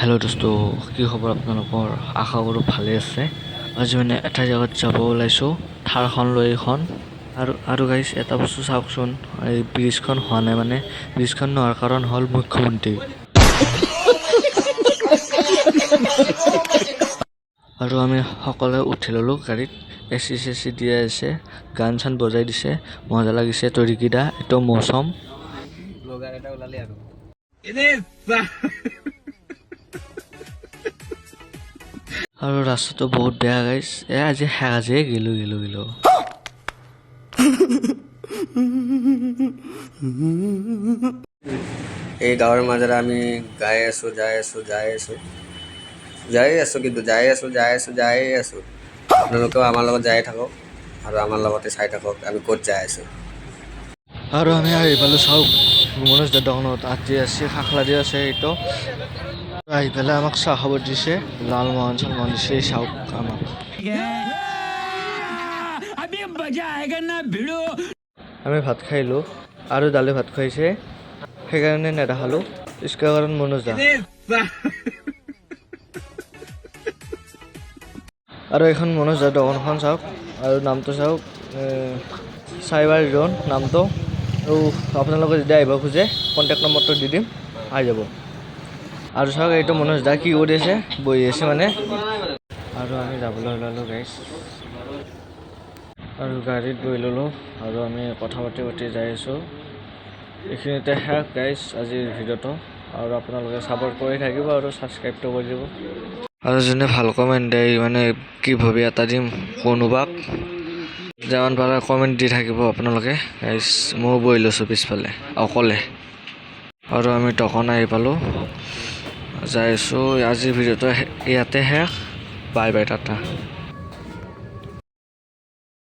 Hello' দোস্ত, কি খবৰ আপোনালোকৰ? আশা কৰোঁ ভালে আছে। আজি মানে এটা জেগাত যাব ওলাইছোঁ, থাৰখন লৈ এইখন। আৰু গাইছ এটা বস্তু চাওকচোন, এই ব্ৰিজখন হোৱা নাই, মানে ব্ৰিজখন নোহোৱাৰ কাৰণ হ'ল মুখ্যমন্ত্ৰী। আৰু আমি সকলোৱে উঠি ল'লোঁ গাড়ীত। এচি চেচি দিয়া আছে, গান চান বজাই দিছে, মজা লাগিছে। তৰিকিদা এইটো মৌচম আৰু ৰাস্তাটো বহুত বেয়া গাইছ। আজি হেৰাজে গেলো। এই গাঁৱৰ মাজেৰে আমি যাই আছোঁ। আপোনালোকেও আমাৰ লগত যাই থাকক আৰু আমাৰ লগতে চাই থাকক আমি ক'ত যাই আছোঁ। আৰু আমি আহি পালোঁ, চাওক মনোজ দাৰ দোকানত আজি আছে, খাখলা দি আছে। এইটো আহি পেলাই আমাক চাহ খাব দিছে, লালমোহন চালমোহন দিছে। চাওক আমাক আমি ভাত খাইলোঁ আৰু দালি ভাত খুৱাইছে, সেইকাৰণে নেদেখালোঁ। ইস্কাৰ কাৰণ মনোজ দা। আৰু এইখন মনোজ দাৰ দোকানখন চাওক, আৰু নামটো চাওক, চাইবাৰ জোন নামটো। আৰু আপোনালোকে যদি আহিব খোজে কণ্টেক্ট নম্বৰটো দি দিম, আহি যাব। আৰু চাওক এইটো মনোজ দা কি কৰি আছে, বহি আছে মানে। আৰু আমি যাবলৈ ওলালোঁ গাইছ, আৰু গাড়ীত বহি ল'লোঁ আৰু আমি কথা পাতি যাই আছোঁ। এইখিনিতে শেষ গাইছ আজিৰ ভিডিঅ'টো। আৰু আপোনালোকে ছাপোৰ্ট কৰি থাকিব আৰু ছাবস্ক্ৰাইবটো কৰি দিব। আৰু যোনে ভাল কমেণ্ট দিয়ে, মানে কি ভাবি এটা দিম কোনোবাক, যিমান পাৰে কমেণ্ট দি থাকিব আপোনালোকে গাইছ। ময়ো বহি লৈছোঁ পিছফালে অকলে। আৰু আমি দোকান আহি পালোঁ, যাই আছোঁ। আজিৰ ভিডিঅ'টো ইয়াতে শেষ। Bye bye, Tata.